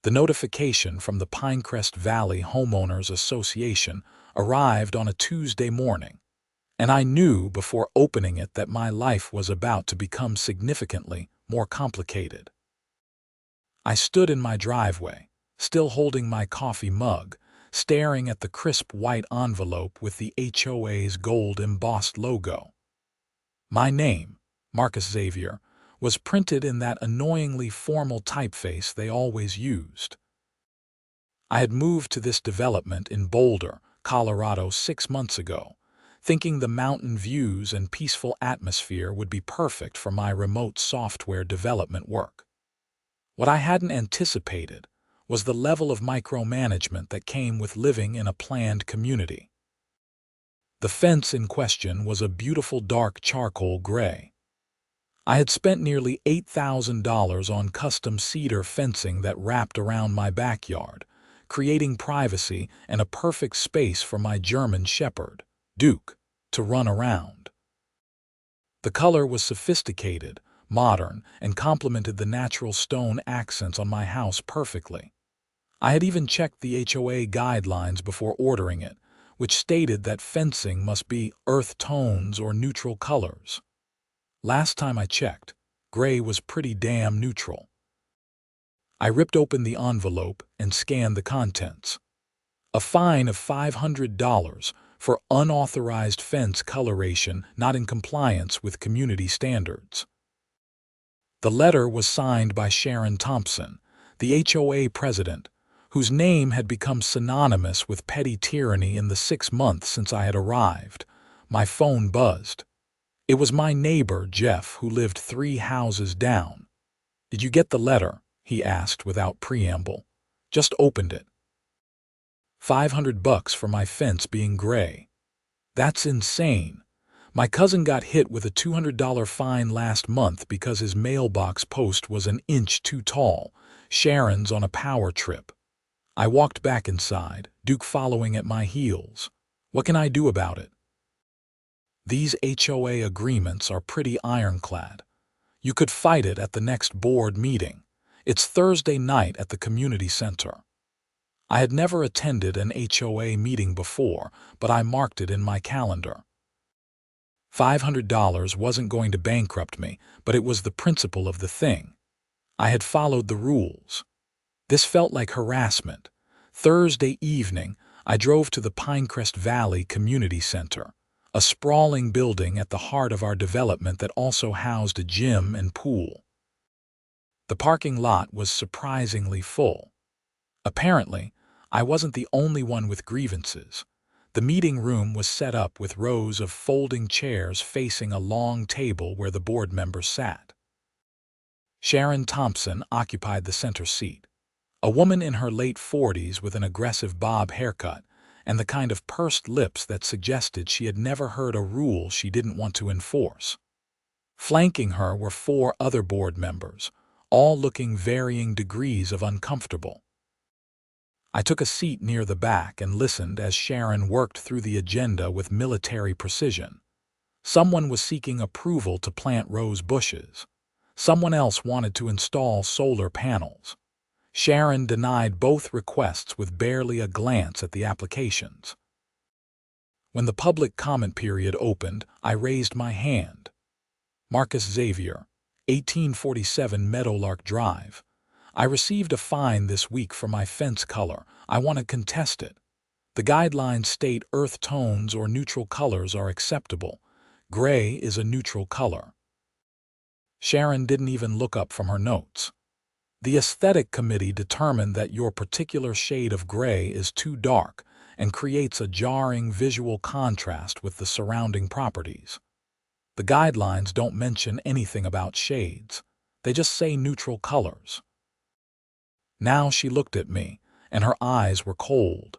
The notification from the Pinecrest Valley Homeowners Association arrived on a Tuesday morning, and I knew before opening it that my life was about to become significantly more complicated. I stood in my driveway, still holding my coffee mug, staring at the crisp white envelope with the HOA's gold-embossed logo. My name, Marcus Xavier, was printed in that annoyingly formal typeface they always used. I had moved to this development in Boulder, Colorado 6 months ago, thinking the mountain views and peaceful atmosphere would be perfect for my remote software development work. What I hadn't anticipated was the level of micromanagement that came with living in a planned community. The fence in question was a beautiful dark charcoal gray. I had spent nearly $8,000 on custom cedar fencing that wrapped around my backyard, creating privacy and a perfect space for my German Shepherd, Duke, to run around. The color was sophisticated, modern, and complemented the natural stone accents on my house perfectly. I had even checked the HOA guidelines before ordering it, which stated that fencing must be earth tones or neutral colors. Last time I checked, gray was pretty damn neutral. I ripped open the envelope and scanned the contents. A fine of $500 for unauthorized fence coloration not in compliance with community standards. The letter was signed by Sharon Thompson, the HOA president, whose name had become synonymous with petty tyranny in the 6 months since I had arrived. My phone buzzed. It was my neighbor, Jeff, who lived 3 houses down. "Did you get the letter?" he asked without preamble. "Just opened it." $500 for my fence being gray. That's insane. My cousin got hit with a $200 fine last month because his mailbox post was an inch too tall. Sharon's on a power trip. I walked back inside, Duke following at my heels. What can I do about it? These HOA agreements are pretty ironclad. You could fight it at the next board meeting. It's Thursday night at the community center. I had never attended an HOA meeting before, but I marked it in my calendar. $500 wasn't going to bankrupt me, but it was the principle of the thing. I had followed the rules. This felt like harassment. Thursday evening, I drove to the Pinecrest Valley Community Center, a sprawling building at the heart of our development that also housed a gym and pool. The parking lot was surprisingly full. Apparently, I wasn't the only one with grievances. The meeting room was set up with rows of folding chairs facing a long table where the board members sat. Sharon Thompson occupied the center seat, a woman in her late 40s with an aggressive bob haircut and the kind of pursed lips that suggested she had never heard a rule she didn't want to enforce. Flanking her were 4 other board members, all looking varying degrees of uncomfortable. I took a seat near the back and listened as Sharon worked through the agenda with military precision. Someone was seeking approval to plant rose bushes. Someone else wanted to install solar panels. Sharon denied both requests with barely a glance at the applications. When the public comment period opened, I raised my hand. Marcus Xavier, 1847 Meadowlark Drive. I received a fine this week for my fence color. I want to contest it. The guidelines state earth tones or neutral colors are acceptable. Gray is a neutral color. Sharon didn't even look up from her notes. The aesthetic committee determined that your particular shade of gray is too dark and creates a jarring visual contrast with the surrounding properties. The guidelines don't mention anything about shades. They just say neutral colors. Now she looked at me, and her eyes were cold.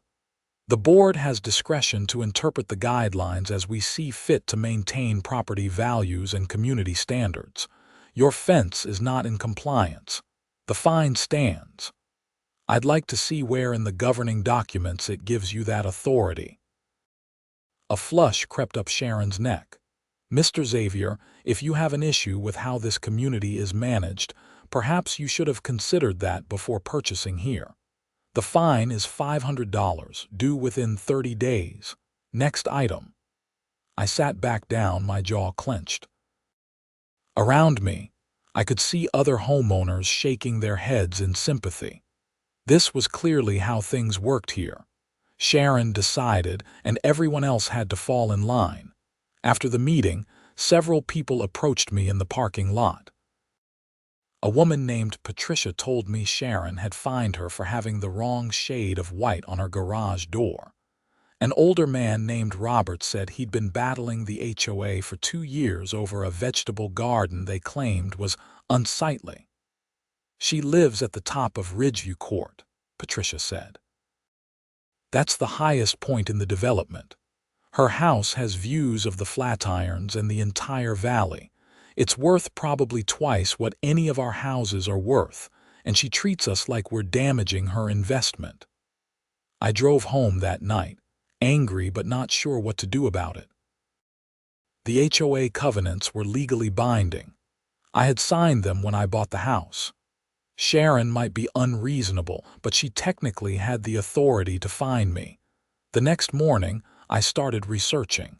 The board has discretion to interpret the guidelines as we see fit to maintain property values and community standards. Your fence is not in compliance. The fine stands. I'd like to see where in the governing documents it gives you that authority. A flush crept up Sharon's neck. Mr. Xavier, if you have an issue with how this community is managed, Perhaps you should have considered that before purchasing here. The fine is $500, due within 30 days. Next item." I sat back down, my jaw clenched. Around me, I could see other homeowners shaking their heads in sympathy. This was clearly how things worked here. Sharon decided, and everyone else had to fall in line. After the meeting, several people approached me in the parking lot. A woman named Patricia told me Sharon had fined her for having the wrong shade of white on her garage door. An older man named Robert said he'd been battling the HOA for 2 years over a vegetable garden they claimed was unsightly. "She lives at the top of Ridgeview Court," Patricia said. "That's the highest point in the development. Her house has views of the Flatirons and the entire valley. It's worth probably twice what any of our houses are worth, and she treats us like we're damaging her investment." I drove home that night, angry but not sure what to do about it. The HOA covenants were legally binding. I had signed them when I bought the house. Sharon might be unreasonable, but she technically had the authority to fine me. The next morning, I started researching.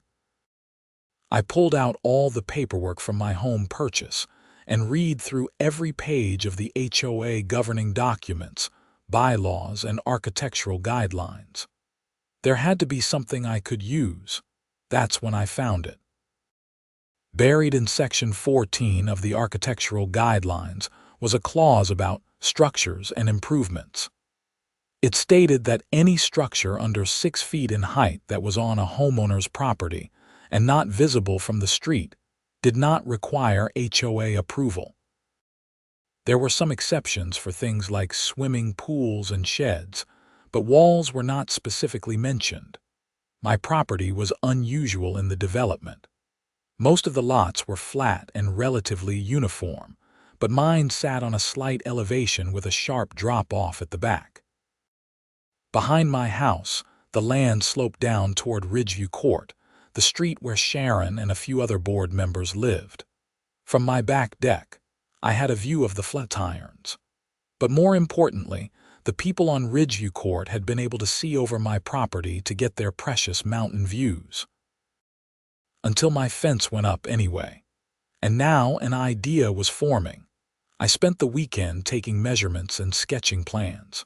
I pulled out all the paperwork from my home purchase and read through every page of the HOA governing documents, bylaws, and architectural guidelines. There had to be something I could use. That's when I found it. Buried in Section 14 of the Architectural Guidelines was a clause about structures and improvements. It stated that any structure under 6 feet in height that was on a homeowner's property and not visible from the street did not require HOA approval. There were some exceptions for things like swimming pools and sheds, but walls were not specifically mentioned. My property was unusual in the development. Most of the lots were flat and relatively uniform, but mine sat on a slight elevation with a sharp drop-off at the back. Behind my house, the land sloped down toward Ridgeview Court, the street where Sharon and a few other board members lived. From my back deck, I had a view of the Flatirons. But more importantly, the people on Ridgeview Court had been able to see over my property to get their precious mountain views. Until my fence went up anyway. And now an idea was forming. I spent the weekend taking measurements and sketching plans.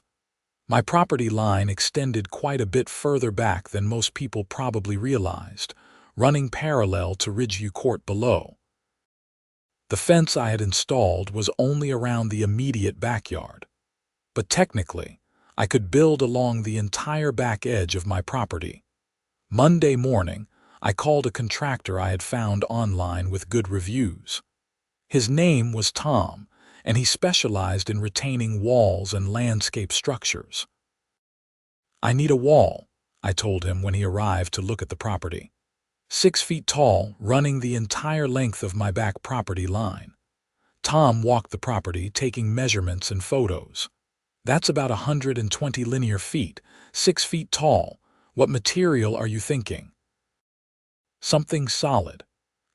My property line extended quite a bit further back than most people probably realized, running parallel to Ridgeview Court below. The fence I had installed was only around the immediate backyard. But technically, I could build along the entire back edge of my property. Monday morning, I called a contractor I had found online with good reviews. His name was Tom, and he specialized in retaining walls and landscape structures. "I need a wall," I told him when he arrived to look at the property. 6 feet tall, running the entire length of my back property line. Tom walked the property, taking measurements and photos. "That's about 120 linear feet, 6 feet tall. What material are you thinking?" "Something solid.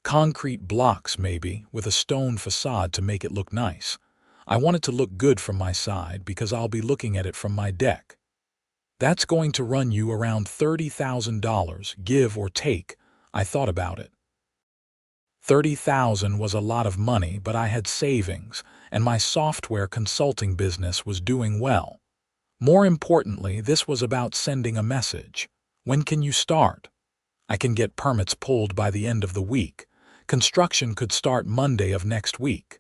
Concrete blocks maybe, with a stone facade to make it look nice. I want it to look good from my side because I'll be looking at it from my deck." "That's going to run you around $30,000, give or take." I thought about it. $30,000 was a lot of money, but I had savings, and my software consulting business was doing well. More importantly, this was about sending a message. When can you start? I can get permits pulled by the end of the week. Construction could start Monday of next week.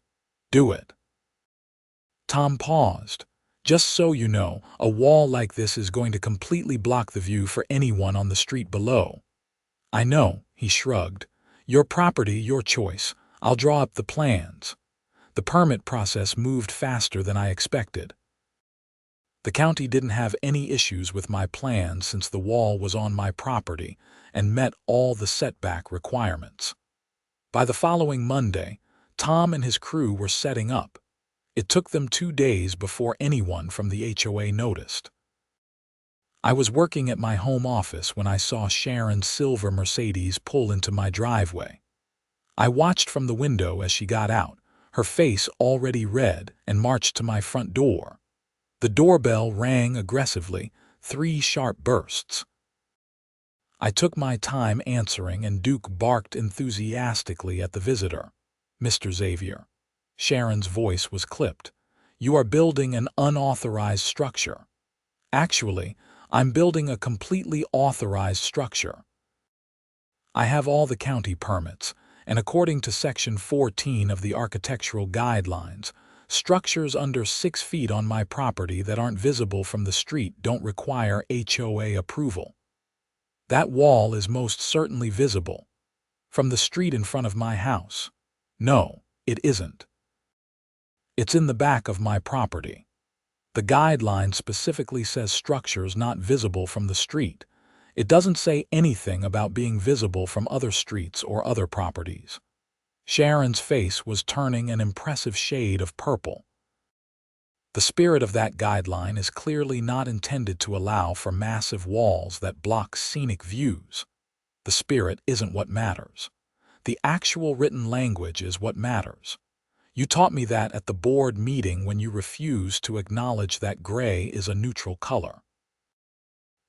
Do it. Tom paused. "Just so you know, a wall like this is going to completely block the view for anyone on the street below." "I know," he shrugged. "Your property, your choice. I'll draw up the plans." The permit process moved faster than I expected. The county didn't have any issues with my plans since the wall was on my property and met all the setback requirements. By the following Monday, Tom and his crew were setting up. It took them 2 days before anyone from the HOA noticed. I was working at my home office when I saw Sharon's silver Mercedes pull into my driveway. I watched from the window as she got out, her face already red, and marched to my front door. The doorbell rang aggressively, 3 sharp bursts. I took my time answering, and Duke barked enthusiastically at the visitor. "Mr. Xavier." Sharon's voice was clipped. "You are building an unauthorized structure." "Actually, I'm building a completely authorized structure. I have all the county permits, and according to Section 14 of the Architectural Guidelines, structures under 6 feet on my property that aren't visible from the street don't require HOA approval. That wall is most certainly visible from the street in front of my house." "No, it isn't. It's in the back of my property. The guideline specifically says structures not visible from the street. It doesn't say anything about being visible from other streets or other properties." Sharon's face was turning an impressive shade of purple. The spirit of that guideline is clearly not intended to allow for massive walls that block scenic views. The spirit isn't what matters. The actual written language is what matters. You taught me that at the board meeting when you refused to acknowledge that gray is a neutral color.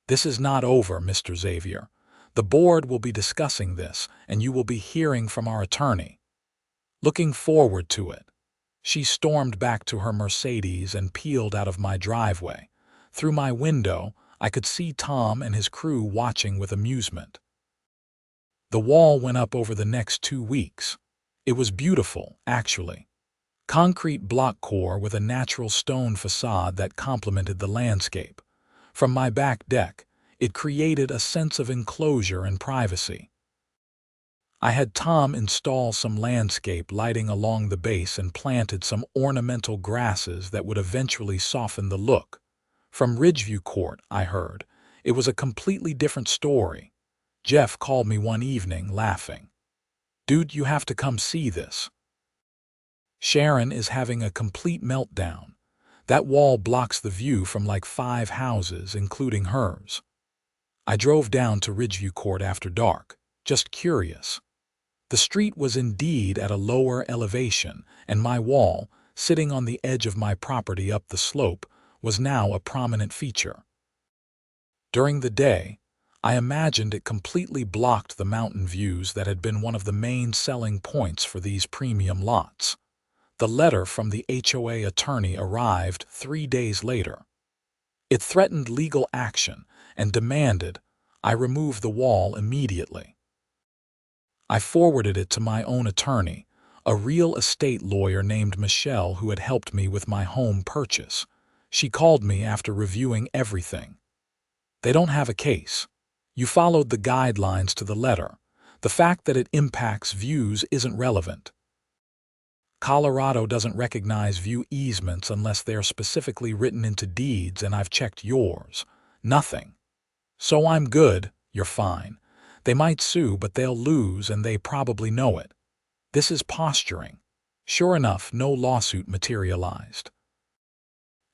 This is not over, Mr. Xavier. The board will be discussing this, and you will be hearing from our attorney. Looking forward to it. She stormed back to her Mercedes and peeled out of my driveway. Through my window, I could see Tom and his crew watching with amusement. The wall went up over the next 2 weeks. It was beautiful, actually. Concrete block core with a natural stone facade that complemented the landscape. From my back deck, it created a sense of enclosure and privacy. I had Tom install some landscape lighting along the base and planted some ornamental grasses that would eventually soften the look. From Ridgeview Court, I heard, it was a completely different story. Jeff called me one evening, laughing. "Dude, you have to come see this. Sharon is having a complete meltdown. That wall blocks the view from like 5 houses, including hers." I drove down to Ridgeview Court after dark, just curious. The street was indeed at a lower elevation, and my wall, sitting on the edge of my property up the slope, was now a prominent feature. During the day, I imagined it completely blocked the mountain views that had been one of the main selling points for these premium lots. The letter from the HOA attorney arrived 3 days later. It threatened legal action and demanded I remove the wall immediately. I forwarded it to my own attorney, a real estate lawyer named Michelle who had helped me with my home purchase. She called me after reviewing everything. "They don't have a case. You followed the guidelines to the letter. The fact that it impacts views isn't relevant. Colorado doesn't recognize view easements unless they're specifically written into deeds, and I've checked yours. Nothing. So I'm good, you're fine. They might sue, but they'll lose, and they probably know it. This is posturing." Sure enough, no lawsuit materialized.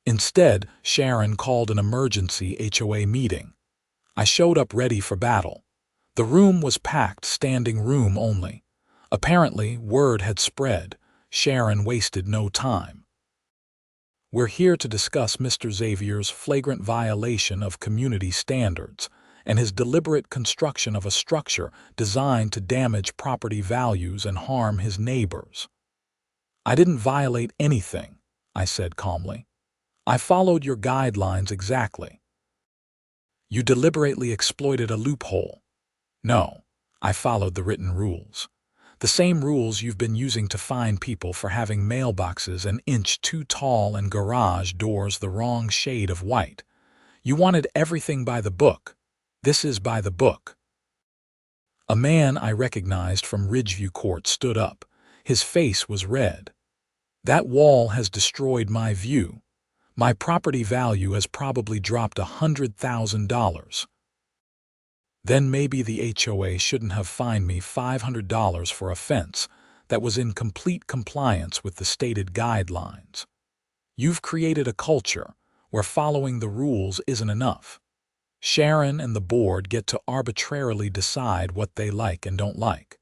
Instead, Sharon called an emergency HOA meeting. I showed up ready for battle. The room was packed, standing room only. Apparently, word had spread. Sharon wasted no time. "We're here to discuss Mr. Xavier's flagrant violation of community standards and his deliberate construction of a structure designed to damage property values and harm his neighbors." "I didn't violate anything," I said calmly. "I followed your guidelines exactly." "You deliberately exploited a loophole." "No, I followed the written rules. The same rules you've been using to fine people for having mailboxes an inch too tall and garage doors the wrong shade of white. You wanted everything by the book. This is by the book." A man I recognized from Ridgeview Court stood up. His face was red. "That wall has destroyed my view. My property value has probably dropped $100,000. Then maybe the HOA shouldn't have fined me $500 for a fence that was in complete compliance with the stated guidelines. You've created a culture where following the rules isn't enough. Sharon and the board get to arbitrarily decide what they like and don't like."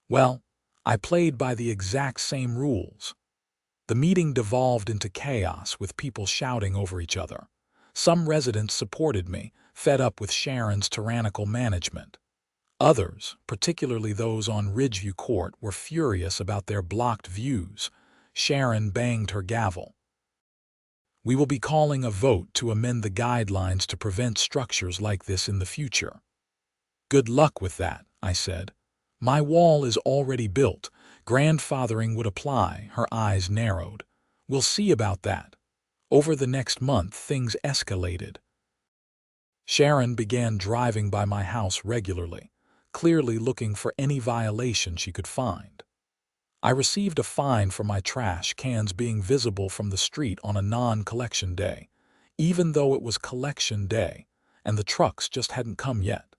Well, I played by the exact same rules. The meeting devolved into chaos with people shouting over each other. Some residents supported me, fed up with Sharon's tyrannical management. Others, particularly those on Ridgeview Court, were furious about their blocked views. Sharon banged her gavel. "We will be calling a vote to amend the guidelines to prevent structures like this in the future." "Good luck with that," I said. "My wall is already built. Grandfathering would apply." Her eyes narrowed. "We'll see about that." Over the next month, things escalated. Sharon began driving by my house regularly, clearly looking for any violation she could find. I received a fine for my trash cans being visible from the street on a non-collection day, even though it was collection day, and the trucks just hadn't come yet.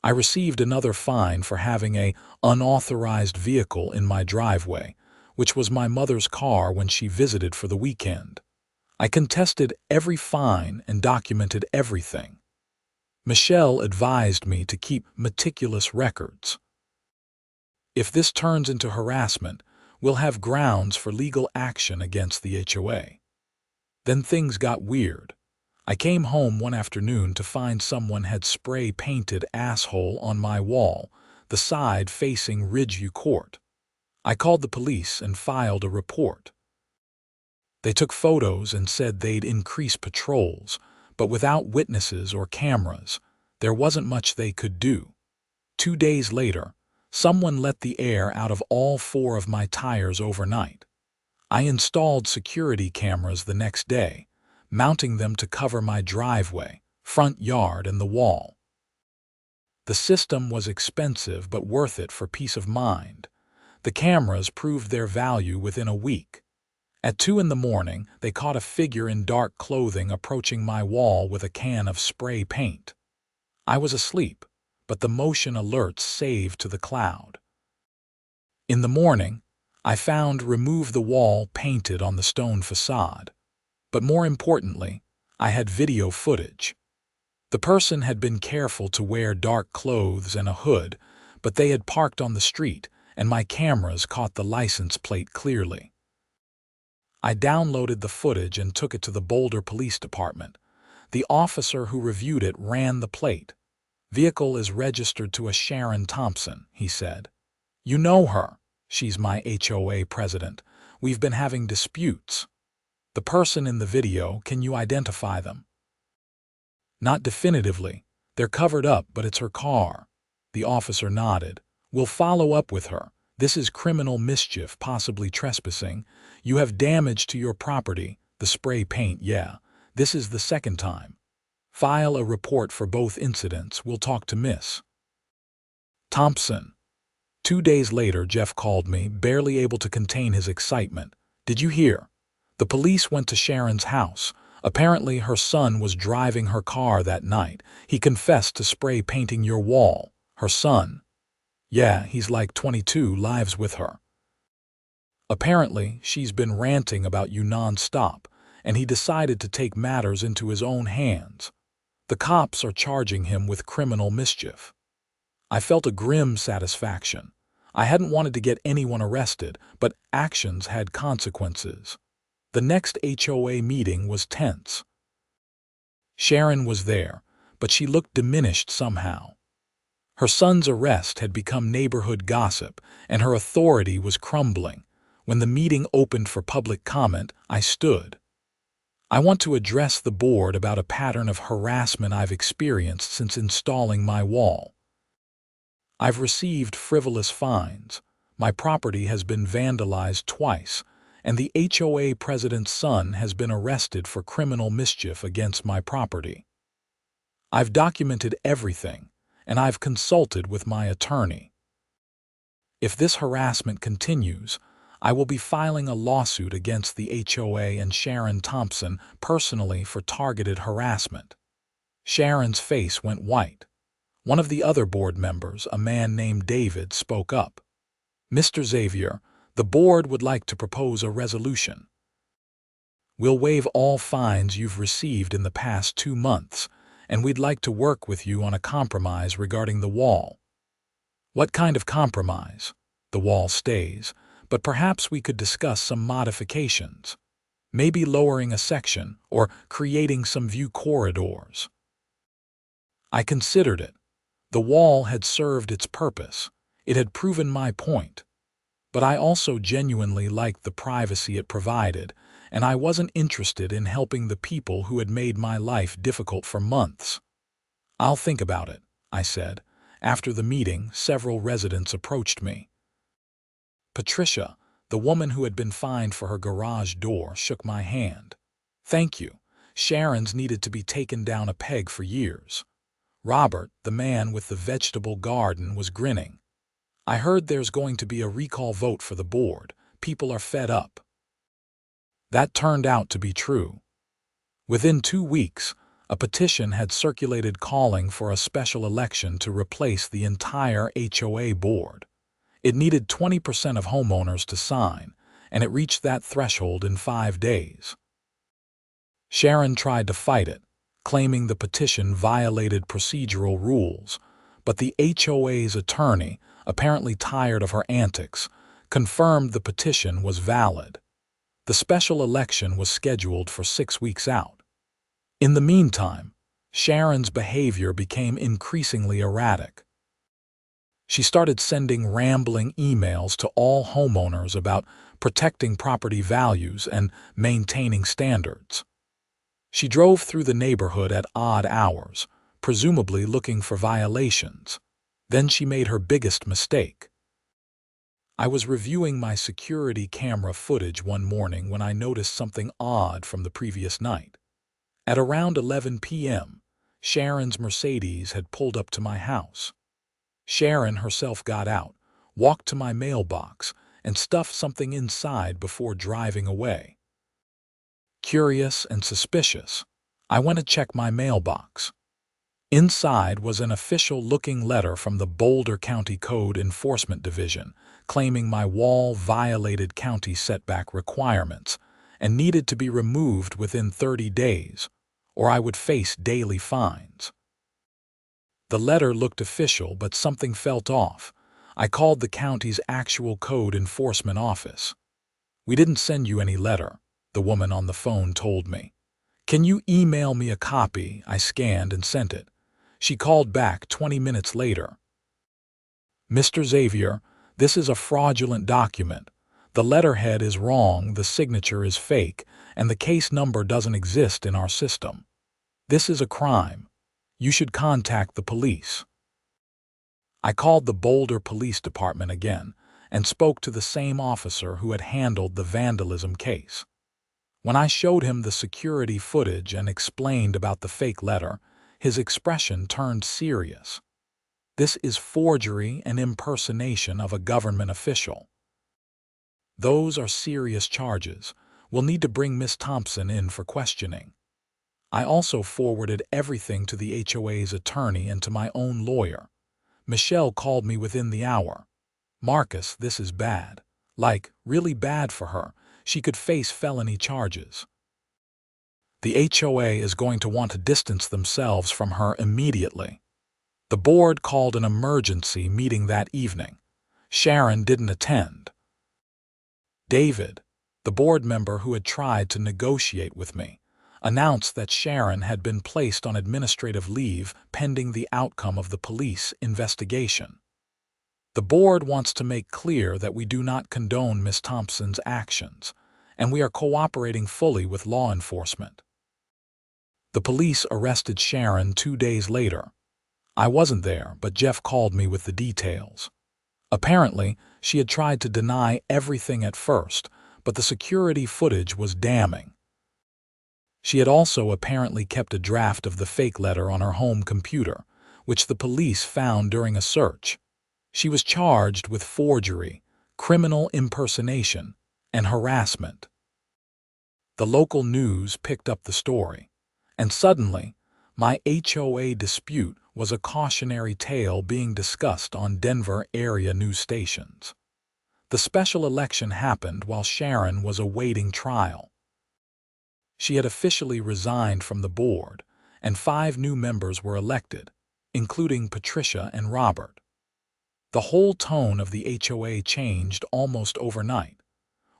I received another fine for having an unauthorized vehicle in my driveway, which was my mother's car when she visited for the weekend. I contested every fine and documented everything. Michelle advised me to keep meticulous records. If this turns into harassment, we'll have grounds for legal action against the HOA. Then things got weird. I came home one afternoon to find someone had spray-painted "asshole" on my wall, the side facing Ridgeview Court. I called the police and filed a report. They took photos and said they'd increase patrols, but without witnesses or cameras, there wasn't much they could do. 2 days later, someone let the air out of all 4 of my tires overnight. I installed security cameras the next day, mounting them to cover my driveway, front yard, and the wall. The system was expensive but worth it for peace of mind. The cameras proved their value within a week. At 2 in the morning, they caught a figure in dark clothing approaching my wall with a can of spray paint. I was asleep, but the motion alerts saved to the cloud. In the morning, I found "remove the wall" painted on the stone facade. But more importantly, I had video footage. The person had been careful to wear dark clothes and a hood, but they had parked on the street, and my cameras caught the license plate clearly. I downloaded the footage and took it to the Boulder Police Department. The officer who reviewed it ran the plate. "Vehicle is registered to a Sharon Thompson," he said. "You know her. She's my HOA president. We've been having disputes." "The person in the video, can you identify them?" "Not definitively. They're covered up, but it's her car." The officer nodded. "We'll follow up with her. This is criminal mischief, possibly trespassing. You have damage to your property. The spray paint, yeah. This is the second time. File a report for both incidents. We'll talk to Miss Thompson." 2 days later, Jeff called me, barely able to contain his excitement. "Did you hear? The police went to Sharon's house. Apparently her son was driving her car that night. He confessed to spray painting your wall." "Her son?" "Yeah, he's like 22, lives with her. Apparently she's been ranting about you non-stop, and he decided to take matters into his own hands. The cops are charging him with criminal mischief." I felt a grim satisfaction. I hadn't wanted to get anyone arrested, but actions had consequences. The next HOA meeting was tense. Sharon was there, but she looked diminished somehow. Her son's arrest had become neighborhood gossip, and her authority was crumbling. When the meeting opened for public comment, I stood. "I want to address the board about a pattern of harassment I've experienced since installing my wall. I've received frivolous fines, my property has been vandalized twice, and the HOA president's son has been arrested for criminal mischief against my property. I've documented everything, and I've consulted with my attorney. If this harassment continues, I will be filing a lawsuit against the HOA and Sharon Thompson personally for targeted harassment." Sharon's face went white. One of the other board members, a man named David, spoke up. "Mr. Xavier, the board would like to propose a resolution. We'll waive all fines you've received in the past 2 months, and we'd like to work with you on a compromise regarding the wall." "What kind of compromise?" the wall stays, but perhaps we could discuss some modifications, maybe lowering a section or creating some view corridors. I considered it. The wall had served its purpose. It had proven my point. But I also genuinely liked the privacy it provided, and I wasn't interested in helping the people who had made my life difficult for months. "I'll think about it," I said. After the meeting, several residents approached me. Patricia, the woman who had been fined for her garage door, shook my hand. "Thank you. Sharon's needed to be taken down a peg for years." Robert, the man with the vegetable garden, was grinning. "I heard there's going to be a recall vote for the board. People are fed up." That turned out to be true. Within 2 weeks, a petition had circulated calling for a special election to replace the entire HOA board. It needed 20% of homeowners to sign, and it reached that threshold in 5 days. Sharon tried to fight it, claiming the petition violated procedural rules, but the HOA's attorney, apparently tired of her antics, confirmed the petition was valid. The special election was scheduled for 6 weeks out. In the meantime, Sharon's behavior became increasingly erratic. She started sending rambling emails to all homeowners about protecting property values and maintaining standards. She drove through the neighborhood at odd hours, presumably looking for violations. Then she made her biggest mistake. I was reviewing my security camera footage one morning when I noticed something odd from the previous night. At around 11 p.m., Sharon's Mercedes had pulled up to my house. Sharon herself got out, walked to my mailbox, and stuffed something inside before driving away. Curious and suspicious, I went to check my mailbox. Inside was an official-looking letter from the Boulder County Code Enforcement Division claiming my wall violated county setback requirements and needed to be removed within 30 days, or I would face daily fines. The letter looked official, but something felt off. I called the county's actual code enforcement office. "We didn't send you any letter," the woman on the phone told me. "Can you email me a copy?" I scanned and sent it. She called back 20 minutes later. "Mr. Xavier, this is a fraudulent document. The letterhead is wrong, the signature is fake, and the case number doesn't exist in our system. This is a crime. You should contact the police." I called the Boulder Police Department again and spoke to the same officer who had handled the vandalism case. When I showed him the security footage and explained about the fake letter, his expression turned serious. "This is forgery and impersonation of a government official." "Those are serious charges. We'll need to bring Miss Thompson in for questioning." I also forwarded everything to the HOA's attorney and to my own lawyer. Michelle called me within the hour. "Marcus, this is bad. Like, really bad for her. She could face felony charges. The HOA is going to want to distance themselves from her immediately." The board called an emergency meeting that evening. Sharon didn't attend. David, the board member who had tried to negotiate with me, announced that Sharon had been placed on administrative leave pending the outcome of the police investigation. "The board wants to make clear that we do not condone Miss Thompson's actions, and we are cooperating fully with law enforcement." The police arrested Sharon 2 days later. I wasn't there, but Jeff called me with the details. Apparently, she had tried to deny everything at first, but the security footage was damning. She had also apparently kept a draft of the fake letter on her home computer, which the police found during a search. She was charged with forgery, criminal impersonation, and harassment. The local news picked up the story, and suddenly, my HOA dispute was a cautionary tale being discussed on Denver area news stations. The special election happened while Sharon was awaiting trial. She had officially resigned from the board, and 5 new members were elected, including Patricia and Robert. The whole tone of the HOA changed almost overnight.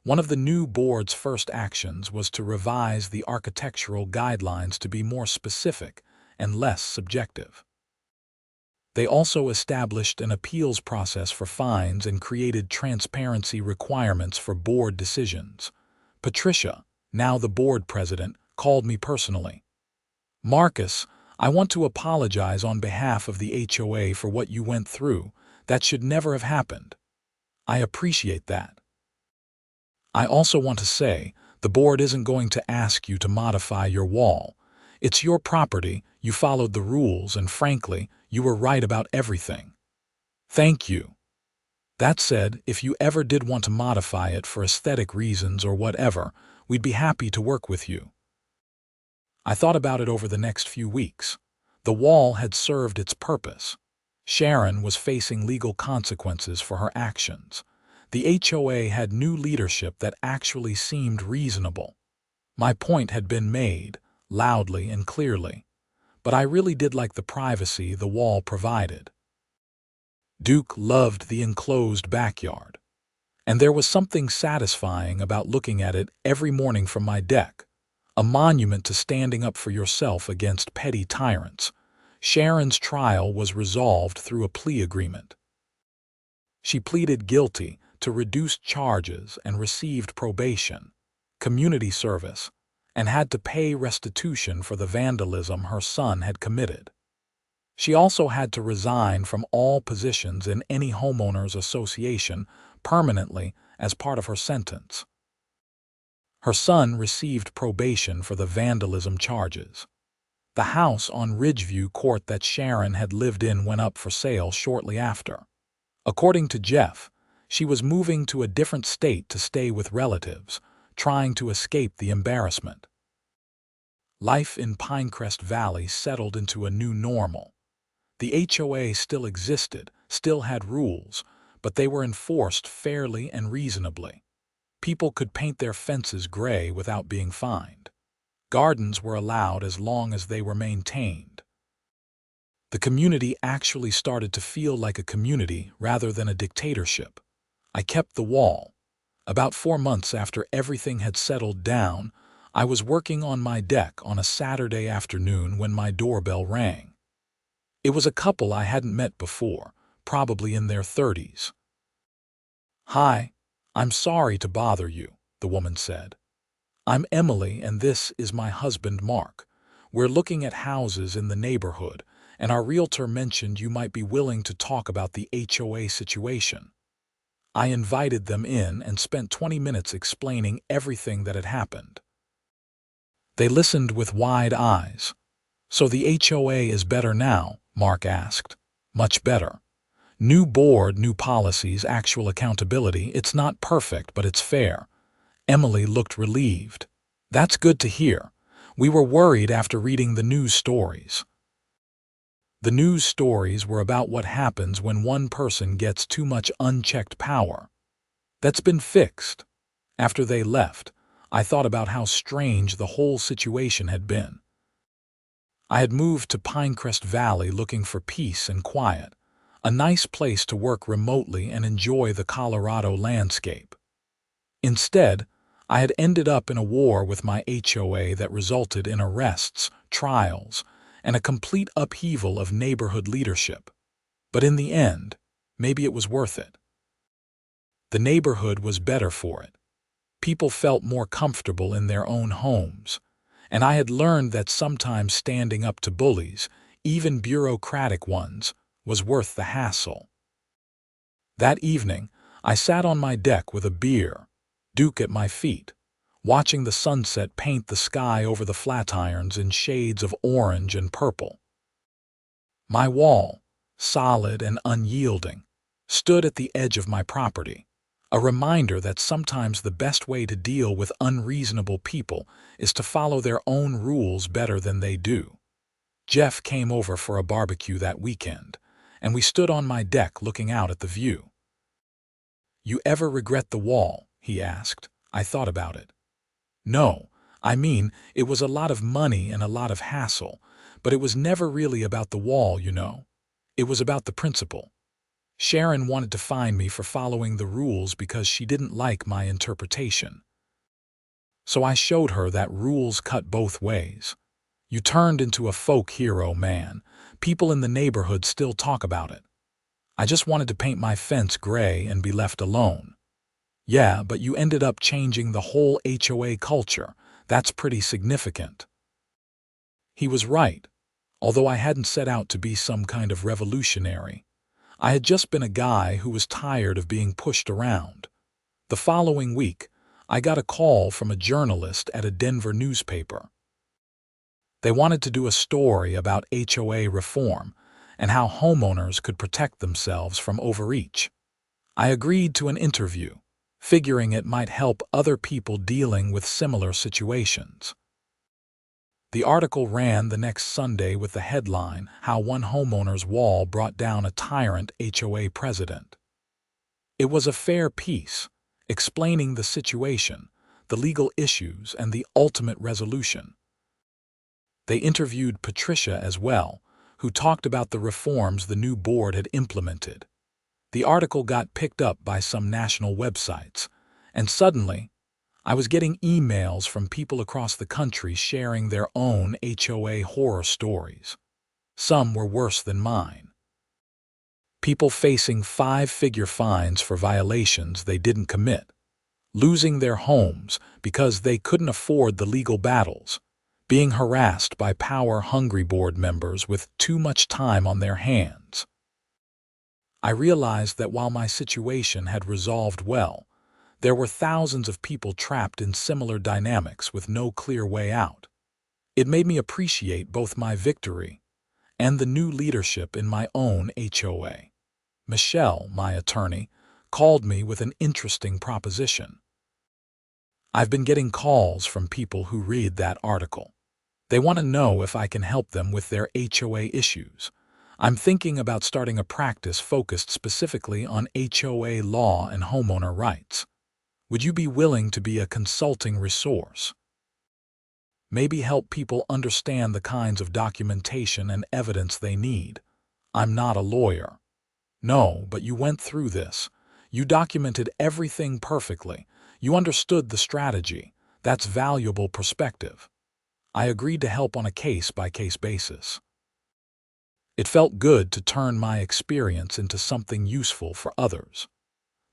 One of the new board's first actions was to revise the architectural guidelines to be more specific and less subjective. They also established an appeals process for fines and created transparency requirements for board decisions. Patricia, now the board president, called me personally. "Marcus, I want to apologize on behalf of the HOA for what you went through. That should never have happened. I appreciate that. I also want to say, the board isn't going to ask you to modify your wall. It's your property, you followed the rules, and frankly, you were right about everything. Thank you. That said, if you ever did want to modify it for aesthetic reasons or whatever, we'd be happy to work with you." I thought about it over the next few weeks. The wall had served its purpose. Sharon was facing legal consequences for her actions. The HOA had new leadership that actually seemed reasonable. My point had been made, loudly and clearly, but I really did like the privacy the wall provided. Duke loved the enclosed backyard, and there was something satisfying about looking at it every morning from my deck, a monument to standing up for yourself against petty tyrants. Sharon's trial was resolved through a plea agreement. She pleaded guilty to reduced charges and received probation, community service, and had to pay restitution for the vandalism her son had committed. She also had to resign from all positions in any homeowners association permanently as part of her sentence. Her son received probation for the vandalism charges. The house on Ridgeview Court that Sharon had lived in went up for sale shortly after. According to Jeff, she was moving to a different state to stay with relatives, trying to escape the embarrassment. Life in Pinecrest Valley settled into a new normal. The HOA still existed, still had rules, but they were enforced fairly and reasonably. People could paint their fences gray without being fined. Gardens were allowed as long as they were maintained. The community actually started to feel like a community rather than a dictatorship. I kept the wall. About 4 months after everything had settled down, I was working on my deck on a Saturday afternoon when my doorbell rang. It was a couple I hadn't met before, probably in their 30s. "Hi, I'm sorry to bother you," the woman said. "I'm Emily and this is my husband Mark. We're looking at houses in the neighborhood, and our realtor mentioned you might be willing to talk about the HOA situation." I invited them in and spent 20 minutes explaining everything that had happened. They listened with wide eyes. "So the HOA is better now?" Mark asked. "Much better. New board, new policies, actual accountability. It's not perfect, but it's fair." Emily looked relieved. "That's good to hear. We were worried after reading the news stories." The news stories were about what happens when one person gets too much unchecked power. That's been fixed. After they left, I thought about how strange the whole situation had been. I had moved to Pinecrest Valley looking for peace and quiet, a nice place to work remotely and enjoy the Colorado landscape. Instead, I had ended up in a war with my HOA that resulted in arrests, trials, and a complete upheaval of neighborhood leadership. But in the end, maybe it was worth it. The neighborhood was better for it. People felt more comfortable in their own homes, and I had learned that sometimes standing up to bullies, even bureaucratic ones, was worth the hassle. That evening, I sat on my deck with a beer, Duke at my feet, watching the sunset paint the sky over the Flatirons in shades of orange and purple. My wall, solid and unyielding, stood at the edge of my property, a reminder that sometimes the best way to deal with unreasonable people is to follow their own rules better than they do. Jeff came over for a barbecue that weekend, and we stood on my deck looking out at the view. "You ever regret the wall?" he asked. I thought about it. "No, I mean, it was a lot of money and a lot of hassle, but it was never really about the wall, you know. It was about the principle. Sharon wanted to fine me for following the rules because she didn't like my interpretation. So I showed her that rules cut both ways. You turned into a folk hero, man. People in the neighborhood still talk about it. I just wanted to paint my fence gray and be left alone. Yeah, but you ended up changing the whole HOA culture. That's pretty significant. He was right. Although I hadn't set out to be some kind of revolutionary, I had just been a guy who was tired of being pushed around. The following week, I got a call from a journalist at a Denver newspaper. They wanted to do a story about HOA reform and how homeowners could protect themselves from overreach. I agreed to an interview, figuring it might help other people dealing with similar situations. The article ran the next Sunday with the headline, "How One Homeowner's Wall Brought Down a Tyrant HOA President." It was a fair piece, explaining the situation, the legal issues, and the ultimate resolution. They interviewed Patricia as well, who talked about the reforms the new board had implemented. The article got picked up by some national websites, and suddenly, I was getting emails from people across the country sharing their own HOA horror stories. Some were worse than mine. People facing five-figure fines for violations they didn't commit, losing their homes because they couldn't afford the legal battles, being harassed by power-hungry board members with too much time on their hands. I realized that while my situation had resolved well, there were thousands of people trapped in similar dynamics with no clear way out. It made me appreciate both my victory and the new leadership in my own HOA. Michelle, my attorney, called me with an interesting proposition. I've been getting calls from people who read that article. They want to know if I can help them with their HOA issues. I'm thinking about starting a practice focused specifically on HOA law and homeowner rights. Would you be willing to be a consulting resource? Maybe help people understand the kinds of documentation and evidence they need. I'm not a lawyer. No, but you went through this. You documented everything perfectly. You understood the strategy. That's valuable perspective. I agreed to help on a case-by-case basis. It felt good to turn my experience into something useful for others.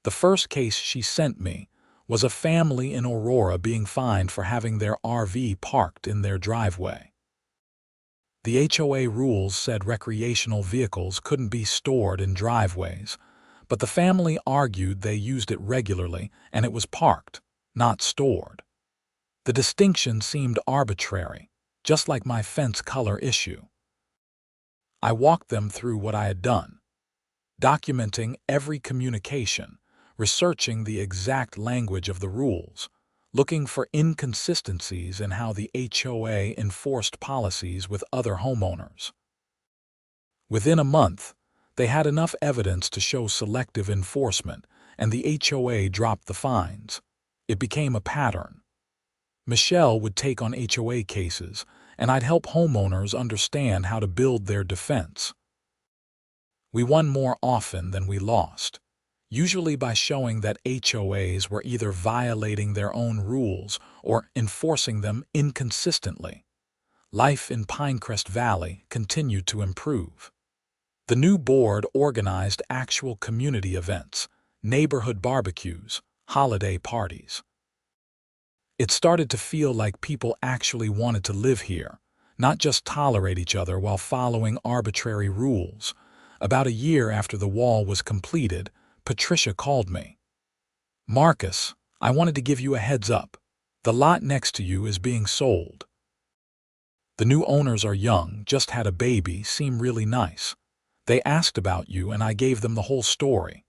The first case she sent me was a family in Aurora being fined for having their RV parked in their driveway. The HOA rules said recreational vehicles couldn't be stored in driveways, but the family argued they used it regularly and it was parked, not stored. The distinction seemed arbitrary, just like my fence color issue. I walked them through what I had done, documenting every communication, researching the exact language of the rules, looking for inconsistencies in how the HOA enforced policies with other homeowners. Within a month, they had enough evidence to show selective enforcement, and the HOA dropped the fines. It became a pattern. Michelle would take on HOA cases, and I'd help homeowners understand how to build their defense. We won more often than we lost, usually by showing that HOAs were either violating their own rules or enforcing them inconsistently. Life in Pinecrest Valley continued to improve. The new board organized actual community events, neighborhood barbecues, holiday parties. It started to feel like people actually wanted to live here, not just tolerate each other while following arbitrary rules. About a year after the wall was completed, Patricia called me. "Marcus, I wanted to give you a heads up. The lot next to you is being sold. The new owners are young, just had a baby, seem really nice. They asked about you and I gave them the whole story."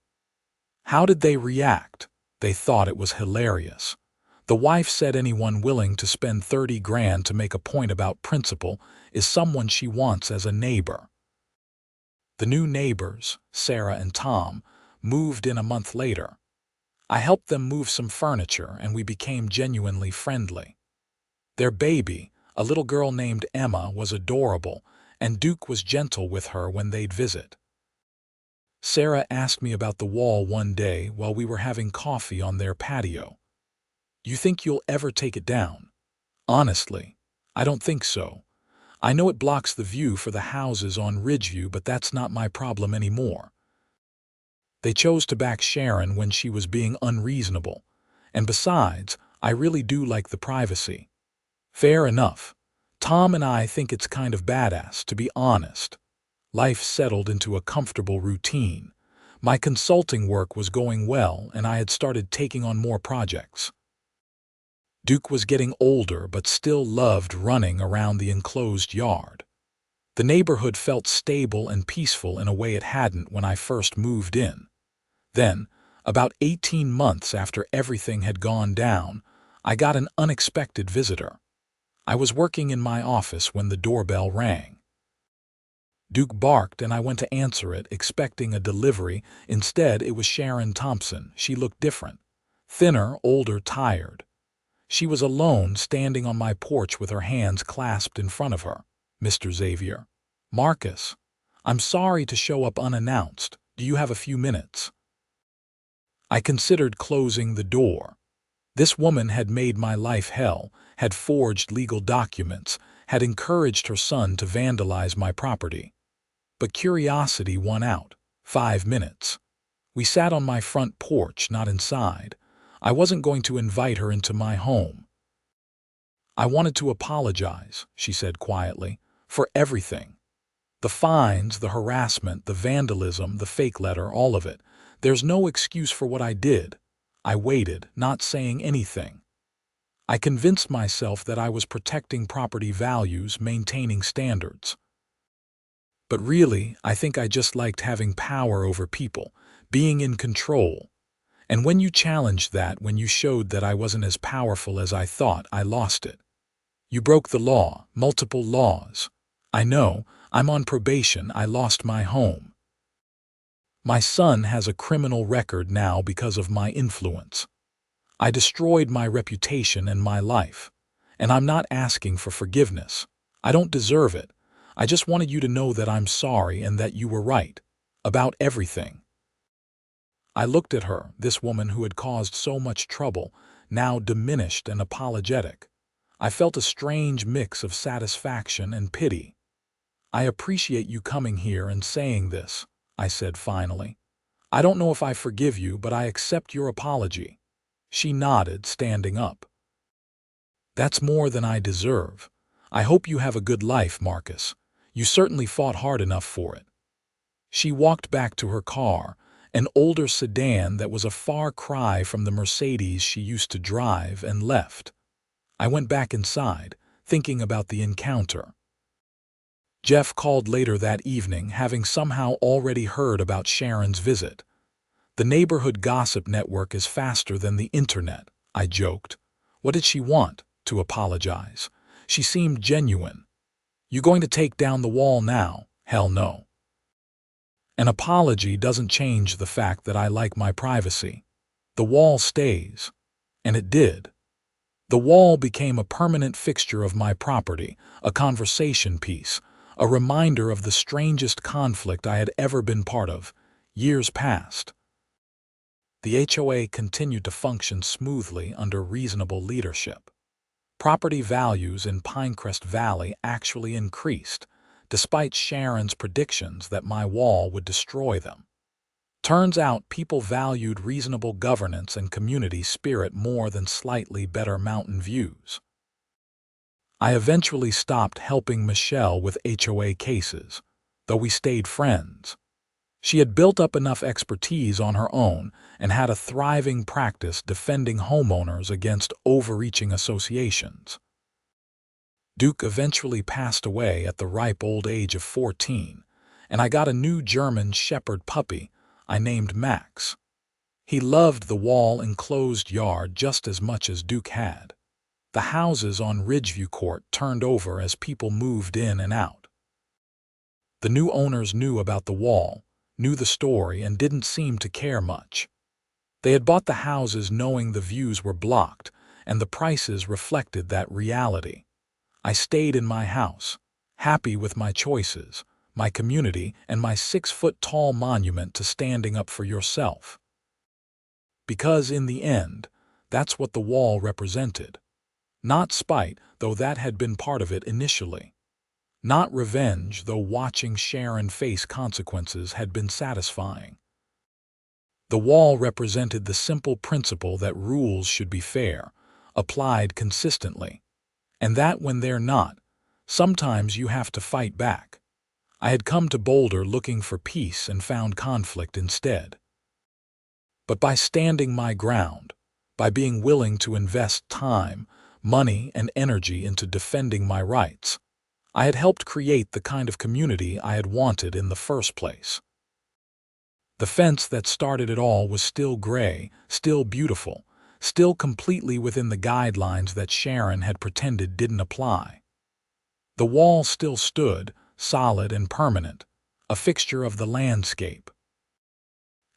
How did they react? They thought it was hilarious. The wife said anyone willing to spend 30 grand to make a point about principle is someone she wants as a neighbor. The new neighbors, Sarah and Tom, moved in a month later. I helped them move some furniture and we became genuinely friendly. Their baby, a little girl named Emma, was adorable, and Duke was gentle with her when they'd visit. Sarah asked me about the wall one day while we were having coffee on their patio. You think you'll ever take it down? Honestly, I don't think so. I know it blocks the view for the houses on Ridgeview, but that's not my problem anymore. They chose to back Sharon when she was being unreasonable. And besides, I really do like the privacy. Fair enough. Tom and I think it's kind of badass, to be honest. Life settled into a comfortable routine. My consulting work was going well, and I had started taking on more projects. Duke was getting older but still loved running around the enclosed yard. The neighborhood felt stable and peaceful in a way it hadn't when I first moved in. Then, about 18 months after everything had gone down, I got an unexpected visitor. I was working in my office when the doorbell rang. Duke barked and I went to answer it, expecting a delivery. Instead, it was Sharon Thompson. She looked different. Thinner, older, tired. She was alone, standing on my porch with her hands clasped in front of her. Mr. Xavier. Marcus. I'm sorry to show up unannounced. Do you have a few minutes? I considered closing the door. This woman had made my life hell, had forged legal documents, had encouraged her son to vandalize my property. But curiosity won out. 5 minutes. We sat on my front porch, not inside. I wasn't going to invite her into my home. I wanted to apologize, she said quietly, for everything. The fines, the harassment, the vandalism, the fake letter, all of it. There's no excuse for what I did. I waited, not saying anything. I convinced myself that I was protecting property values, maintaining standards. But really, I think I just liked having power over people, being in control. And when you challenged that, when you showed that I wasn't as powerful as I thought, I lost it. You broke the law, multiple laws. I know, I'm on probation, I lost my home. My son has a criminal record now because of my influence. I destroyed my reputation and my life. And I'm not asking for forgiveness. I don't deserve it. I just wanted you to know that I'm sorry and that you were right. About everything. I looked at her, this woman who had caused so much trouble, now diminished and apologetic. I felt a strange mix of satisfaction and pity. I appreciate you coming here and saying this, I said finally. I don't know if I forgive you, but I accept your apology. She nodded, standing up. That's more than I deserve. I hope you have a good life, Marcus. You certainly fought hard enough for it. She walked back to her car, an older sedan that was a far cry from the Mercedes she used to drive, and left. I went back inside, thinking about the encounter. Jeff called later that evening, having somehow already heard about Sharon's visit. The neighborhood gossip network is faster than the internet, I joked. What did she want? To apologize. She seemed genuine. You going to take down the wall now? Hell no. An apology doesn't change the fact that I like my privacy. The wall stays. And it did. The wall became a permanent fixture of my property, a conversation piece, a reminder of the strangest conflict I had ever been part of. Years passed. The HOA continued to function smoothly under reasonable leadership. Property values in Pinecrest Valley actually increased, despite Sharon's predictions that my wall would destroy them. Turns out people valued reasonable governance and community spirit more than slightly better mountain views. I eventually stopped helping Michelle with HOA cases, though we stayed friends. She had built up enough expertise on her own and had a thriving practice defending homeowners against overreaching associations. Duke eventually passed away at the ripe old age of 14, and I got a new German Shepherd puppy I named Max. He loved the wall-enclosed yard just as much as Duke had. The houses on Ridgeview Court turned over as people moved in and out. The new owners knew about the wall, knew the story, and didn't seem to care much. They had bought the houses knowing the views were blocked, and the prices reflected that reality. I stayed in my house, happy with my choices, my community, and my 6-foot-tall monument to standing up for yourself. Because in the end, that's what the wall represented. Not spite, though that had been part of it initially. Not revenge, though watching Sharon face consequences had been satisfying. The wall represented the simple principle that rules should be fair, applied consistently, and that when they're not, sometimes you have to fight back. I had come to Boulder looking for peace and found conflict instead. But by standing my ground, by being willing to invest time, money, and energy into defending my rights, I had helped create the kind of community I had wanted in the first place. The fence that started it all was still gray, still beautiful, still completely within the guidelines that Sharon had pretended didn't apply. The wall still stood, solid and permanent, a fixture of the landscape.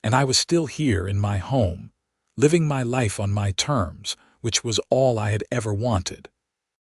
And I was still here in my home, living my life on my terms, which was all I had ever wanted.